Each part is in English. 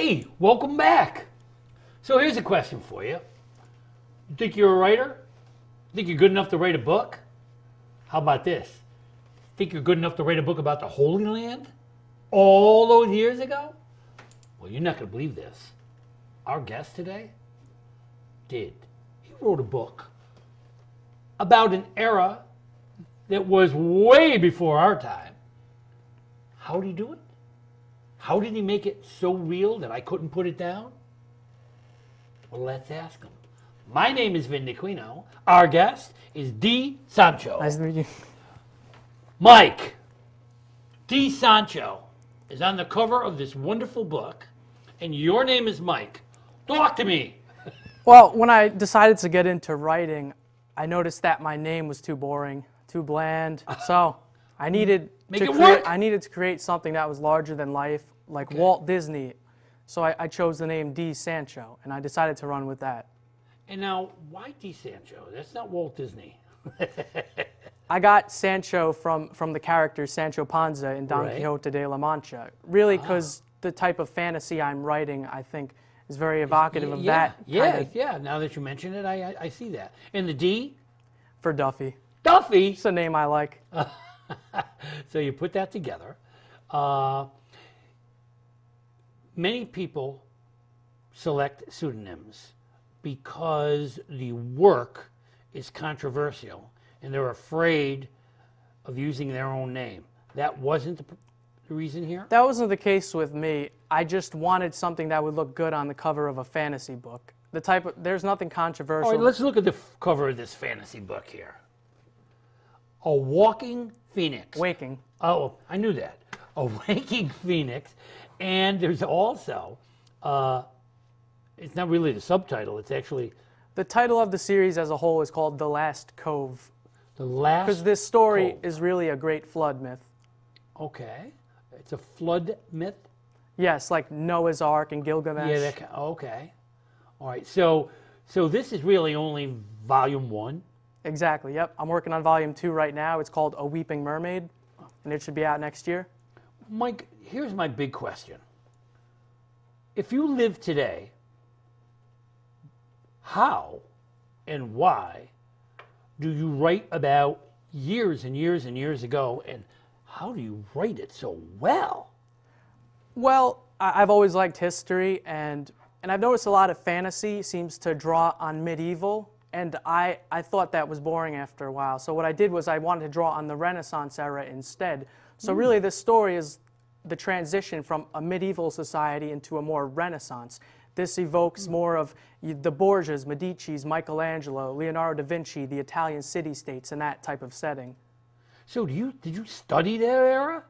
Hey, welcome back. So here's a question for you. You think you're a writer? Think you're good enough to write a book? How about this? Think you're good enough to write a book about the Holy Land? All those years ago? Well, you're not going to believe this. Our guest today did. He wrote a book about an era that was way before our time. How did he do it? How did he make it so real that I couldn't put it down? Well, let's ask him. My name is Vin Dacquino. Our guest is D Sancho. Nice to meet you. Mike, D Sancho is on the cover of this wonderful book, and your name is Mike. Talk to me. Well, when I decided to get into writing, I noticed that my name was too boring, too bland. So I needed to create something that was larger than life, like Walt Disney. So I chose the name D Sancho, and I decided to run with that. And now, why D Sancho? That's not Walt Disney. I got Sancho from the character Sancho Panza in Don Quixote de la Mancha. Really, because the type of fantasy I'm writing, I think, is very evocative of that. Yeah. Now that you mention it, I see that. And the D? For Duffy. Duffy? It's a name I like. So you put that together. Many people select pseudonyms because the work is controversial and they're afraid of using their own name. That wasn't the reason here? That wasn't the case with me. I just wanted something that would look good on the cover of a fantasy book. There's nothing controversial. All right, let's look at the cover of this fantasy book here. A walking phoenix. Waking. Oh, I knew that. A waking phoenix. And there's also, it's not really the subtitle, it's actually... The title of the series as a whole is called The Last Cove. The Last Because this story Cove. is really a great flood myth. Okay. It's a flood myth? Yes, like Noah's Ark and Gilgamesh. Yeah, okay. All right, so this is really only volume 1? Exactly, yep. I'm working on volume 2 right now. It's called A Weeping Mermaid, and it should be out next year. Mike, here's my big question. If you live today, how and why do you write about years and years and years ago, and how do you write it so well? Well, I've always liked history, and I've noticed a lot of fantasy seems to draw on medieval, and I thought that was boring after a while. So what I did was I wanted to draw on the Renaissance era instead. So really this story is the transition from a medieval society into a more Renaissance. This evokes more of the Borgias, Medici's, Michelangelo, Leonardo da Vinci, the Italian city-states, and that type of setting. So did you study that era?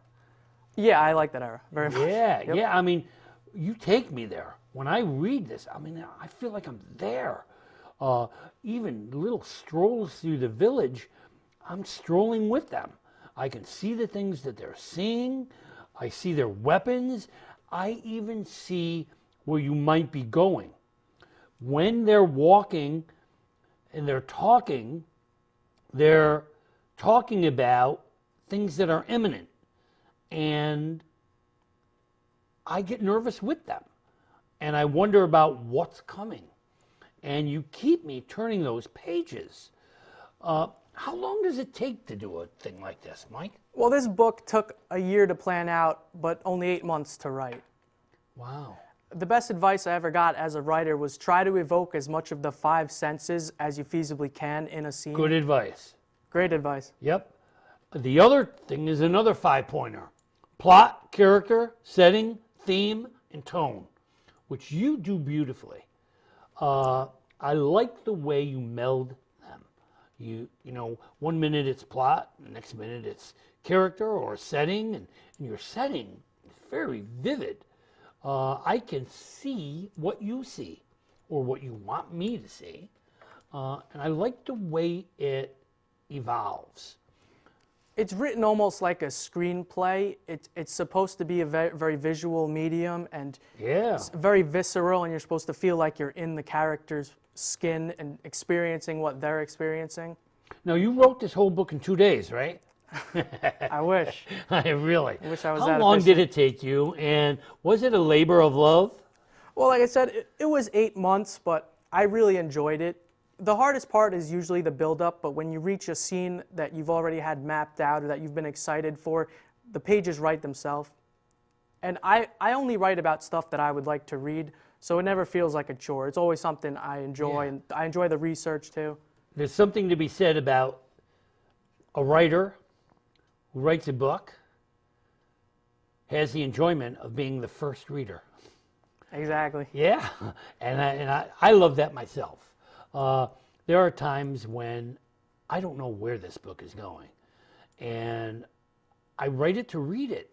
Yeah, I like that era very much. Yeah. I mean, you take me there. When I read this, I mean, I feel like I'm there. Even little strolls through the village, I'm strolling with them. I can see the things that they're seeing. I see their weapons. I even see where you might be going. When they're walking and they're talking about things that are imminent. And I get nervous with them. And I wonder about what's coming. And you keep me turning those pages. How long does it take to do a thing like this, Mike? Well, this book took a year to plan out, but only 8 months to write. Wow. The best advice I ever got as a writer was try to evoke as much of the 5 senses as you feasibly can in a scene. Good advice. Great advice. Yep. The other thing is another 5-pointer. Plot, character, setting, theme, and tone, which you do beautifully. I like the way you meld them. You know, 1 minute it's plot, the next minute it's character or setting, and your setting is very vivid. I can see what you see or what you want me to see, and I like the way it evolves. It's written almost like a screenplay. It's supposed to be a very, very visual medium, and it's very visceral, and you're supposed to feel like you're in the character's skin and experiencing what they're experiencing. Now, you wrote this whole book in 2 days, right? I wish. I really. I wish I was How that long efficient. did it take you, and was it a labor of love? Well, like I said, it was 8 months, but I really enjoyed it. The hardest part is usually the build-up, but when you reach a scene that you've already had mapped out or that you've been excited for, the pages write themselves. And I only write about stuff that I would like to read, so it never feels like a chore. It's always something I enjoy, and I enjoy the research too. There's something to be said about a writer who writes a book has the enjoyment of being the first reader. Exactly. Yeah, and I love that myself. There are times when I don't know where this book is going, and I write it to read it.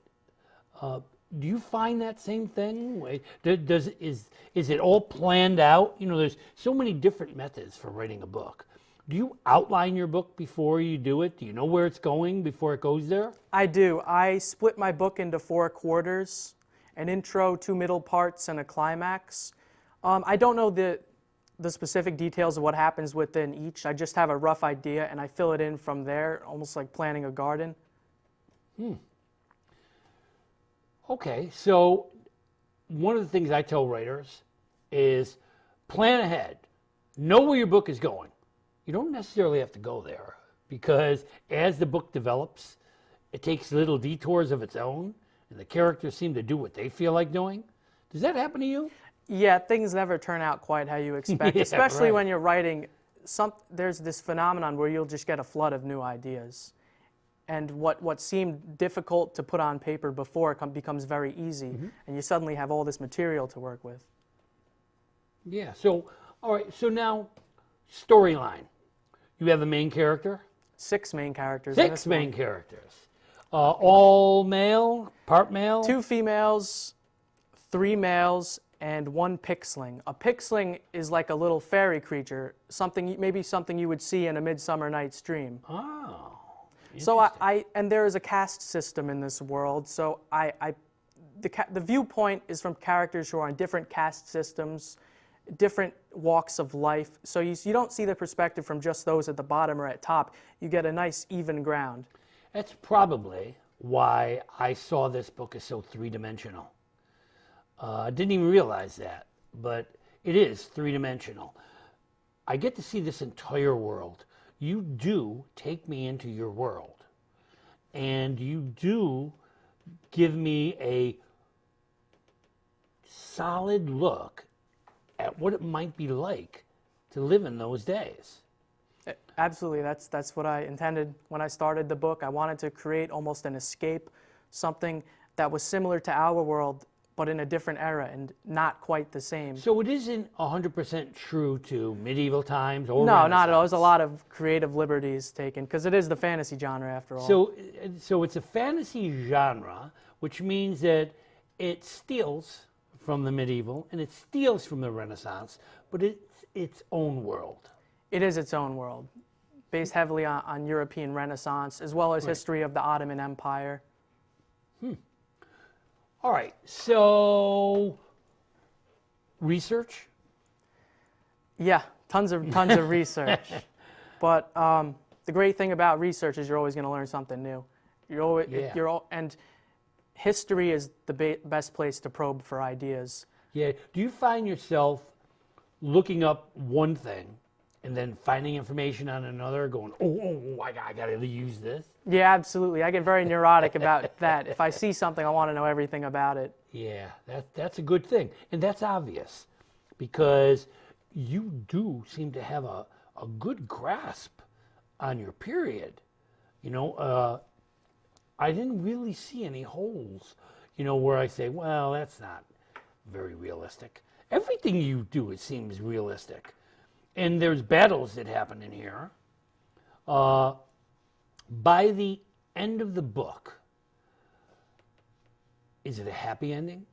Do you find that same thing? Is it all planned out? You know, there's so many different methods for writing a book. Do you outline your book before you do it? Do you know where it's going before it goes there? I do. I split my book into 4 quarters, an intro, 2 middle parts, and a climax. I don't know the specific details of what happens within each. I just have a rough idea, and I fill it in from there, almost like planning a garden. Okay, so one of the things I tell writers is plan ahead. Know where your book is going. You don't necessarily have to go there because as the book develops, it takes little detours of its own, and the characters seem to do what they feel like doing. Does that happen to you? Yeah, things never turn out quite how you expect, Yeah, especially right. when you're writing. There's this phenomenon where you'll just get a flood of new ideas. And what seemed difficult to put on paper before becomes very easy, and you suddenly have all this material to work with. Yeah, so, all right, so now, storyline. You have a main character? 6 main characters. in this 6 main one. characters. All male, part male? 2 females, 3 males, and 1 pixling. A pixling is like a little fairy creature, maybe something you would see in A Midsummer Night's Dream. Oh. So and there is a caste system in this world. So the viewpoint is from characters who are on different caste systems, different walks of life. So you don't see the perspective from just those at the bottom or at top. You get a nice even ground. That's probably why I saw this book as so three-dimensional. I didn't even realize that, but it is three-dimensional. I get to see this entire world. You do take me into your world, and you do give me a solid look at what it might be like to live in those days. Absolutely, that's what I intended when I started the book. I wanted to create almost an escape, something that was similar to our world, but in a different era and not quite the same. So it isn't 100% true to medieval times or No, Renaissance. not at all. There's a lot of creative liberties taken because it is the fantasy genre after all. So it's a fantasy genre, which means that it steals from the medieval and it steals from the Renaissance, but it's its own world. It is its own world, based heavily on European Renaissance as well as history of the Ottoman Empire. All right, so research? Yeah, tons of research. But the great thing about research is you're always going to learn something new. And history is the best place to probe for ideas. Yeah. Do you find yourself looking up one thing and then finding information on another, going, I got to use this? Yeah, absolutely. I get very neurotic about that. If I see something, I want to know everything about it. Yeah, that's a good thing. And that's obvious because you do seem to have a good grasp on your period. You know, I didn't really see any holes, where I say, well, that's not very realistic. Everything you do, it seems realistic. And there's battles that happen in here. By the end of the book, is it a happy ending?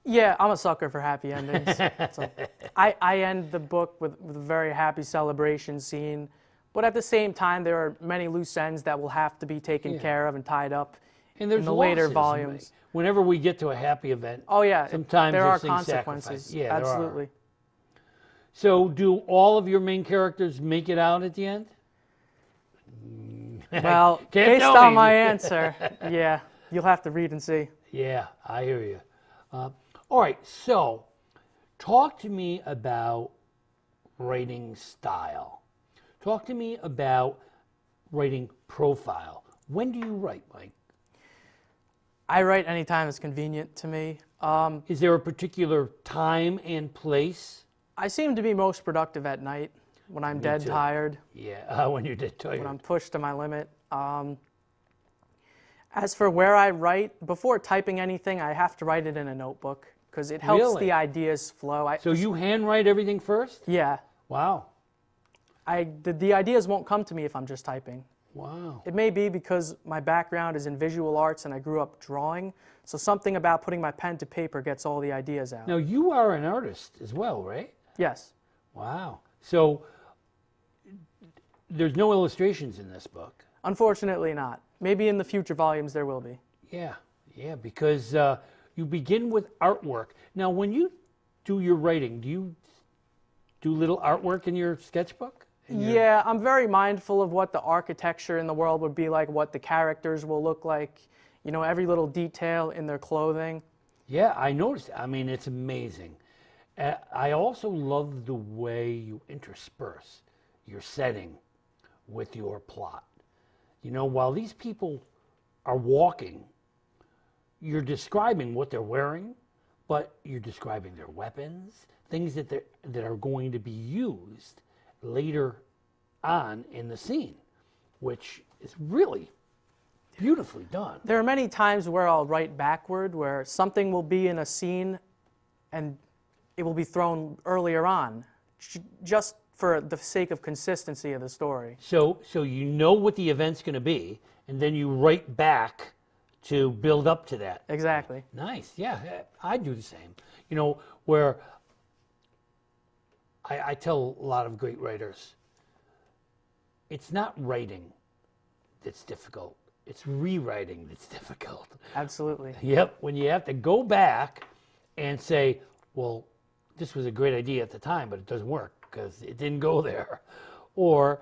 Yeah, I'm a sucker for happy endings. So I end the book with a very happy celebration scene. But at the same time, there are many loose ends that will have to be taken care of and tied up and there's in the later losses, volumes. Whenever we get to a happy event, sometimes there are there's consequences. Sacrifice. Yeah, absolutely. So do all of your main characters make it out at the end? Well, based on my answer, yeah, you'll have to read and see. Yeah, I hear you. All right, so talk to me about writing style. Talk to me about writing profile. When do you write, Mike? I write anytime it's convenient to me. Is there a particular time and place? I seem to be most productive at night when I'm dead too. tired, Yeah, when you're dead tired. when I'm pushed to my limit. As for where I write, before typing anything, I have to write it in a notebook because it helps Really? the ideas flow. So you handwrite everything first? Yeah. Wow. The ideas won't come to me if I'm just typing. Wow. It may be because my background is in visual arts and I grew up drawing, so something about putting my pen to paper gets all the ideas out. Now, you are an artist as well, right? Yes. Wow. So there's no illustrations in this book. Unfortunately not. Maybe in the future volumes there will be. Yeah, because you begin with artwork. Now, when you do your writing, do you do little artwork in your sketchbook? Yeah, I'm very mindful of what the architecture in the world would be like, what the characters will look like, you know, every little detail in their clothing. Yeah, I noticed. I mean, it's amazing. I also love the way you intersperse your setting with your plot. You know, while these people are walking, you're describing what they're wearing, but you're describing their weapons, things that are going to be used later on in the scene, which is really beautifully done. There are many times where I'll write backward, where something will be in a scene and it will be thrown earlier on, just for the sake of consistency of the story. So you know what the event's going to be, and then you write back to build up to that. Exactly. Nice. Yeah, I do the same. You know, where I tell a lot of great writers, it's not writing that's difficult. It's rewriting that's difficult. Absolutely. Yep. When you have to go back and say, well, this was a great idea at the time, but it doesn't work because it didn't go there. Or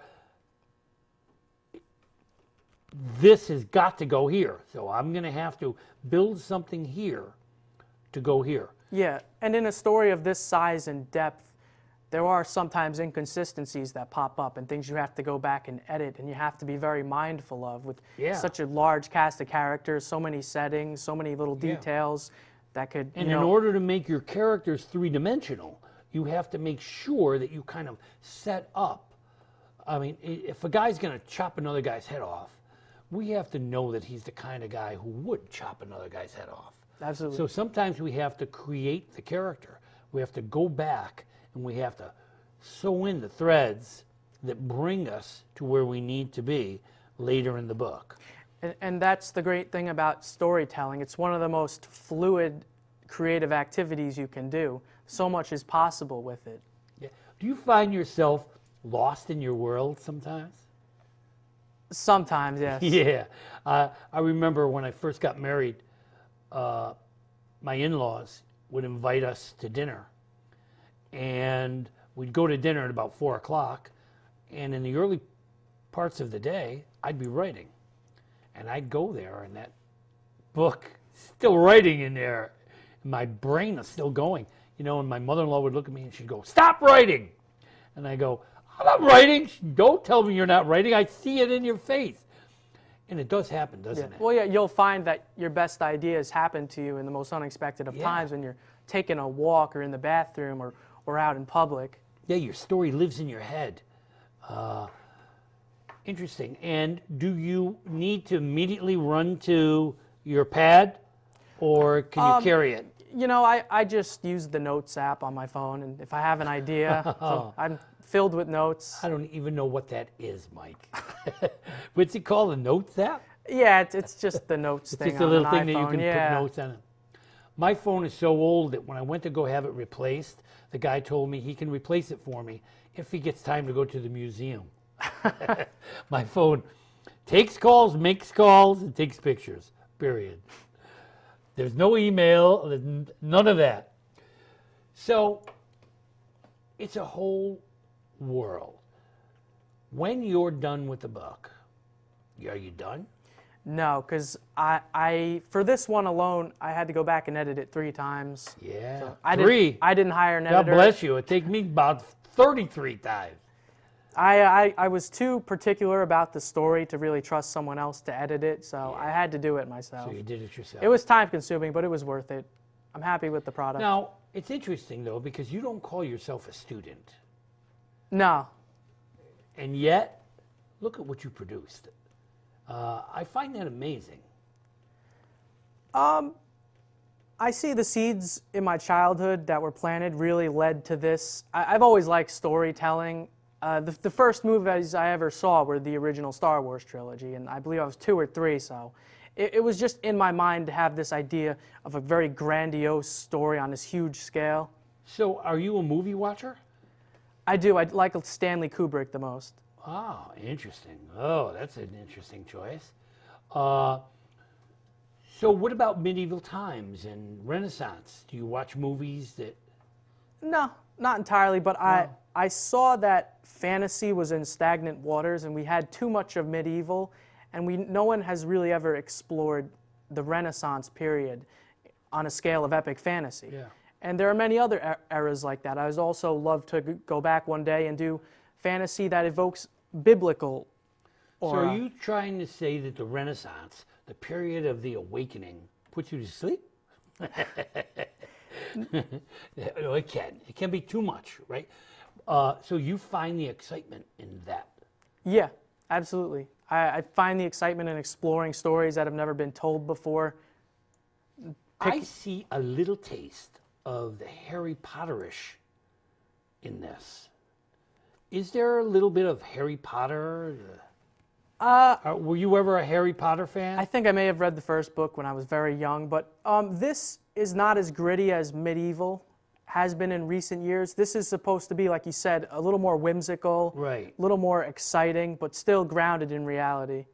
this has got to go here. So I'm going to have to build something here to go here. Yeah, and in a story of this size and depth, there are sometimes inconsistencies that pop up and things you have to go back and edit, and you have to be very mindful of with such a large cast of characters, so many settings, so many little details that could, And in order to make your characters three-dimensional, you have to make sure that you kind of set up. I mean, if a guy's going to chop another guy's head off, we have to know that he's the kind of guy who would chop another guy's head off. Absolutely. So sometimes we have to create the character. We have to go back and we have to sew in the threads that bring us to where we need to be later in the book. And that's the great thing about storytelling. It's one of the most fluid, creative activities you can do. So much is possible with it. Yeah. Do you find yourself lost in your world sometimes? Sometimes, yes. Yeah. I remember when I first got married, my in-laws would invite us to dinner. And we'd go to dinner at about 4 o'clock. And in the early parts of the day, I'd be writing. And I'd go there, and that book, still writing in there. My brain is still going. You know, and my mother-in-law would look at me and she'd go, "Stop writing." And I go, "I'm not writing." Don't tell me you're not writing. I see it in your face. And it does happen, doesn't it? Well, yeah, you'll find that your best ideas happen to you in the most unexpected of times when you're taking a walk or in the bathroom or out in public. Yeah, your story lives in your head. Interesting. And do you need to immediately run to your pad, or can you carry it? You know, I just use the Notes app on my phone, and if I have an idea, so I'm filled with notes. I don't even know what that is, Mike. What's it called, a Notes app? Yeah, it's just the Notes thing. It's just a little thing iPhone. that you can put notes on it. My phone is so old that when I went to go have it replaced, the guy told me he can replace it for me if he gets time to go to the museum. My phone takes calls, makes calls, and takes pictures, period. There's no email, there's none of that. So it's a whole world. When you're done with the book, are you done? No, because for this one alone, I had to go back and edit it 3 times. Yeah. I Three. I didn't hire an God editor. bless you. It take me about 33 times. I was too particular about the story to really trust someone else to edit it, so I had to do it myself. So you did it yourself. It was time consuming, but it was worth it. I'm happy with the product. Now, it's interesting, though, because you don't call yourself a student. No. And yet, look at what you produced. I find that amazing. I see the seeds in my childhood that were planted really led to this. I've always liked storytelling. The first movies I ever saw were the original Star Wars trilogy, and I believe I was 2 or 3, so it was just in my mind to have this idea of a very grandiose story on this huge scale. So, are you a movie watcher? I do. I like Stanley Kubrick the most. Oh, interesting. Oh, that's an interesting choice. So what about medieval times and Renaissance? Do you watch movies that... No, not entirely, but I saw that fantasy was in stagnant waters and we had too much of medieval, and no one has really ever explored the Renaissance period on a scale of epic fantasy. Yeah. And there are many other eras like that. I would also love to go back one day and do fantasy that evokes biblical aura. So are you trying to say that the Renaissance, the period of the awakening, puts you to sleep? It can. It can be too much, right? So you find the excitement in that. Yeah, absolutely. I find the excitement in exploring stories that have never been told before. I see a little taste of the Harry Potterish in this. Is there a little bit of Harry Potter? Were you ever a Harry Potter fan? I think I may have read the first book when I was very young, but this is not as gritty as medieval has been in recent years. This is supposed to be, like you said, a little more whimsical, Right. a little more exciting, but still grounded in reality.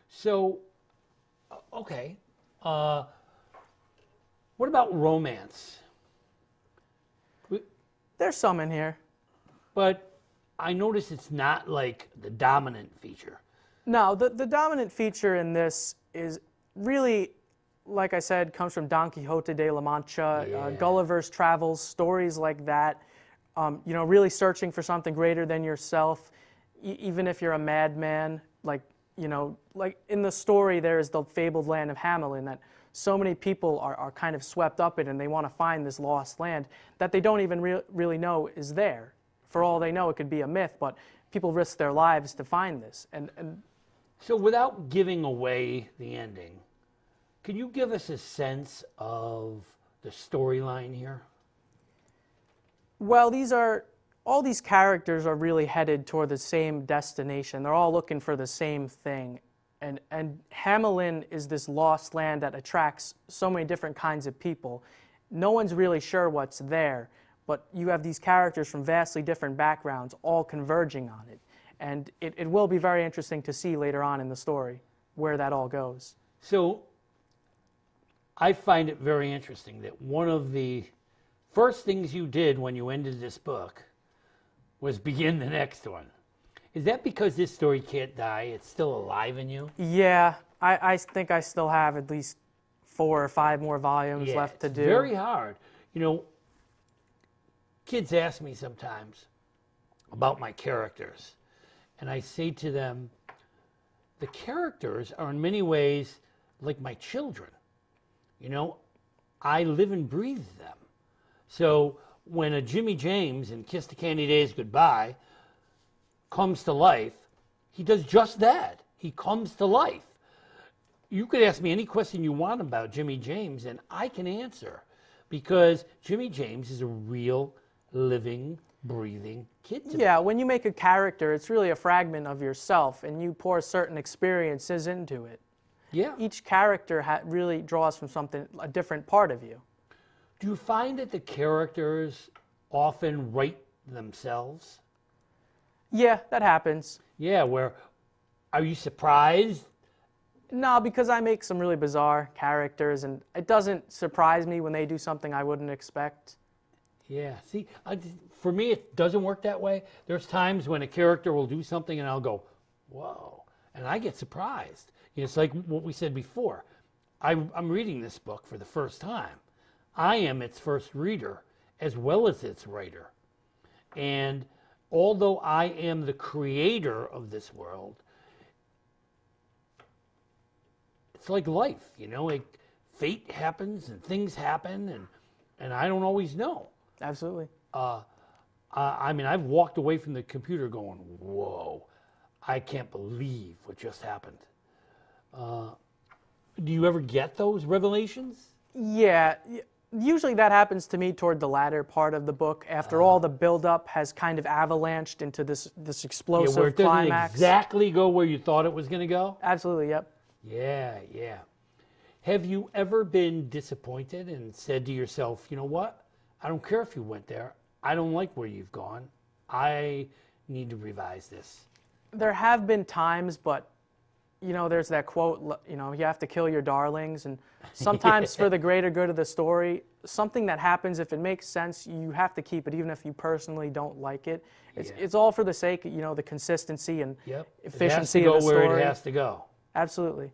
So, okay. What about romance? There's some in here. But I notice it's not like the dominant feature. No, the dominant feature in this is really, like I said, comes from Don Quixote de la Mancha, Yeah. Gulliver's Travels, stories like that. Really searching for something greater than yourself, even if you're a madman. Like in the story, there is the fabled land of Hamelin that so many people are kind of swept up in, and they want to find this lost land that they don't even really know is there. For all they know, it could be a myth, but people risk their lives to find this. And So without giving away the ending, can you give us a sense of the storyline here? well, all these characters are really headed toward the same destination. They're all looking for the same thing. And Hamelin is this lost land that attracts so many different kinds of people. No one's really sure what's there, but you have these characters from vastly different backgrounds all converging on it. And it will be very interesting to see later on in the story where that all goes. So I find it very interesting that one of the first things you did when you ended this book was begin the next one. Is that because this story can't die? It's still alive in you? Yeah, I think I still have at least 4 or 5 more volumes left to it's do. very hard. Kids ask me sometimes about my characters, and I say to them, the characters are in many ways like my children. I live and breathe them. So when a Jimmy James in Kiss the Candy Days Goodbye comes to life, he does just that. He comes to life. You could ask me any question you want about Jimmy James, and I can answer, because Jimmy James is a real, living, breathing kid to me. Yeah, when you make a character, it's really a fragment of yourself, and you pour certain experiences into it. Yeah. Each character really draws from a different part of you. Do you find that the characters often write themselves? Yeah, that happens. Yeah, are you surprised? No, because I make some really bizarre characters, and it doesn't surprise me when they do something I wouldn't expect. Yeah, see, for me, it doesn't work that way. There's times when a character will do something and I'll go, whoa. and I get surprised. It's like what we said before. I'm reading this book for the first time. I am its first reader as well as its writer. And although I am the creator of this world, it's like life, like fate happens and things happen, and I don't always know. Absolutely. I mean, I've walked away from the computer going, whoa, I can't believe what just happened. Do you ever get those revelations? Yeah. Usually that happens to me toward the latter part of the book, after all the build-up has kind of avalanched into this explosive where it doesn't climax. exactly go where you thought it was going to go? Absolutely, yep. Yeah. Have you ever been disappointed and said to yourself, you know what? I don't care if you went there. I don't like where you've gone. I need to revise this. There have been times, but there's that quote, you have to kill your darlings, and sometimes for the greater good of the story, something that happens, if it makes sense, you have to keep it, even if you personally don't like it. It's all for the sake of, the consistency and efficiency of the story. It has to go where it has to go. Absolutely.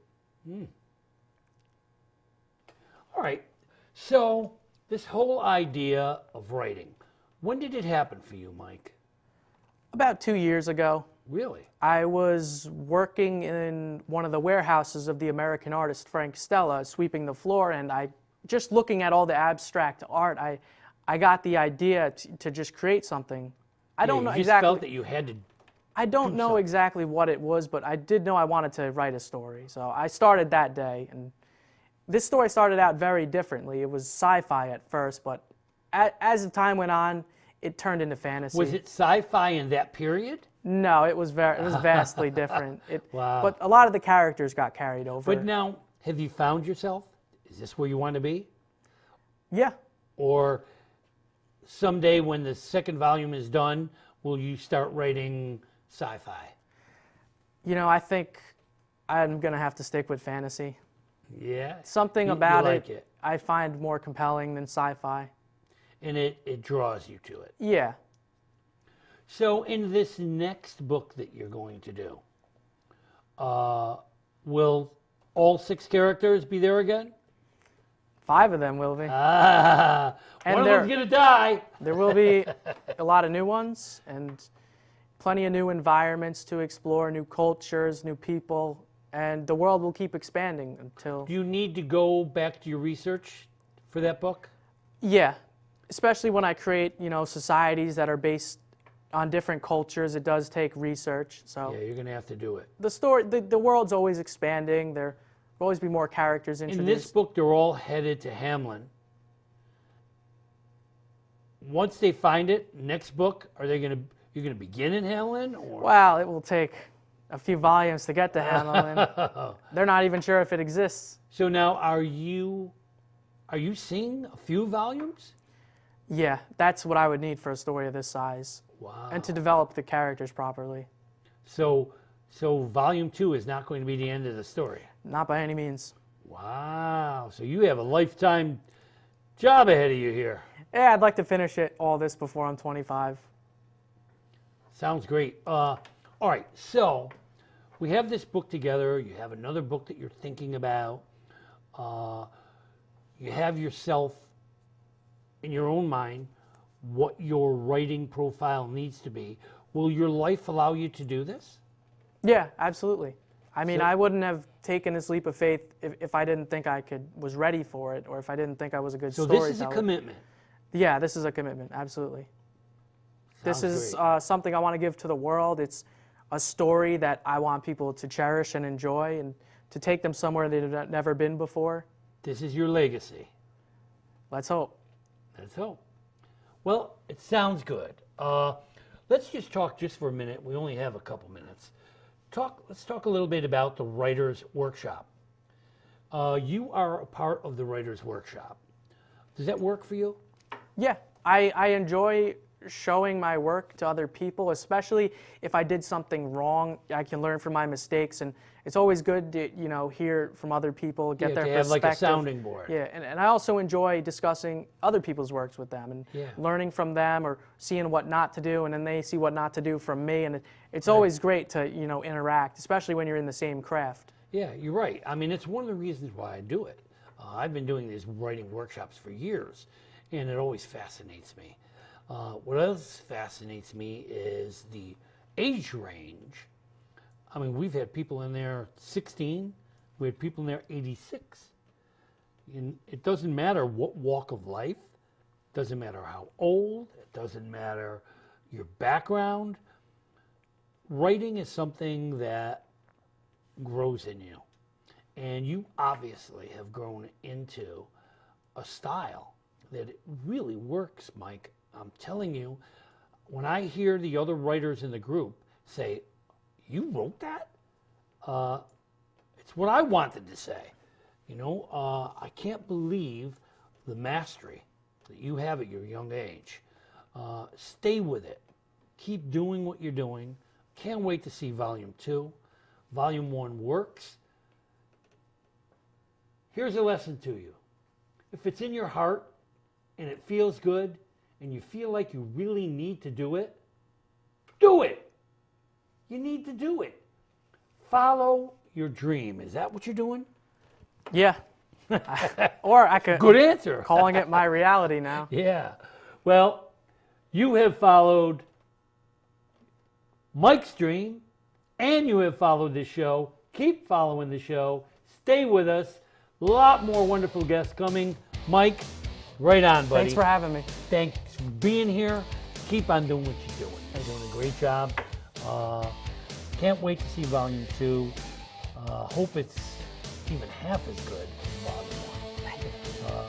All right. So this whole idea of writing, when did it happen for you, Mike? About 2 years ago. Really? I was working in one of the warehouses of the American artist Frank Stella, sweeping the floor, and just looking at all the abstract art, I got the idea to just create something. I don't know exactly. You exactly. felt that you had to. I don't know something. exactly what it was, but I did know I wanted to write a story. So I started that day, and this story started out very differently. It was sci-fi at first, but as the time went on, it turned into fantasy. Was it sci-fi in that period? No, it was vastly different. Wow. But a lot of the characters got carried over. But now, have you found yourself? Is this where you want to be? Yeah. Or someday when the second volume is done, will you start writing sci-fi? I think I'm going to have to stick with fantasy. Yeah? Something You about like it I find more compelling than sci-fi. And it draws you to it. Yeah. So in this next book that you're going to do, will all 6 characters be there again? 5 of them will be. One of them's going to die. There will be a lot of new ones and plenty of new environments to explore, new cultures, new people, and the world will keep expanding until... Do you need to go back to your research for that book? Yeah, especially when I create, societies that are based on different cultures. It does take research, so... Yeah, you're going to have to do it. The world's always expanding. There will always be more characters introduced. In this book, they're all headed to Hamlin. Once they find it, next book, you're going to begin in Hamlin? Or? Well, it will take a few volumes to get to Hamlin. They're not even sure if it exists. So now, are you seeing a few volumes? Yeah, that's what I would need for a story of this size. Wow. And to develop the characters properly. So volume 2 is not going to be the end of the story? Not by any means. Wow. So you have a lifetime job ahead of you here. Yeah, I'd like to finish all this before I'm 25. Sounds great. All right, so we have this book together. You have another book that you're thinking about. You have yourself in your own mind what your writing profile needs to be. Will your life allow you to do this? Yeah, absolutely. I mean, I wouldn't have taken this leap of faith if I didn't think I was ready for it, or if I didn't think I was a good storyteller. So this is a commitment. Yeah, this is a commitment, absolutely. Sounds this is great. Something I want to give to the world. It's a story that I want people to cherish and enjoy, and to take them somewhere they've never been before. This is your legacy. Let's hope. Let's hope. Well, it sounds good. Let's just talk just for a minute. We only have a couple minutes. Let's talk a little bit about the Writers' Workshop. You are a part of the Writers' Workshop. Does that work for you? Yeah, I enjoy showing my work to other people, especially if I did something wrong. I can learn from my mistakes, and it's always good to hear from other people, get their to perspective. have like a sounding board. Yeah, and I also enjoy discussing other people's works with them and learning from them or seeing what not to do, and then they see what not to do from me, and it's always great to interact, especially when you're in the same craft. Yeah, you're right. I mean, it's one of the reasons why I do it. I've been doing these writing workshops for years, and it always fascinates me. What else fascinates me is the age range. I mean, we've had people in there 16, we had people in there 86. And it doesn't matter what walk of life, doesn't matter how old, it doesn't matter your background. Writing is something that grows in you. And you obviously have grown into a style that really works, Mike. I'm telling you, when I hear the other writers in the group say, "You wrote that?" It's what I wanted to say. I can't believe the mastery that you have at your young age. Stay with it. Keep doing what you're doing. Can't wait to see Volume 2. Volume 1 works. Here's a lesson to you. If it's in your heart and it feels good and you feel like you really need to do it, do it. You need to do it. Follow your dream. Is that what you're doing? Yeah. Or I could... Good answer. Calling it my reality now. Yeah. Well, you have followed Mike's dream, and you have followed this show. Keep following the show. Stay with us. A lot more wonderful guests coming. Mike, right on, buddy. Thanks for having me. Thanks for being here. Keep on doing what you're doing. You're doing a great job. Can't wait to see Volume 2. Hope it's even half as good as Volume 1.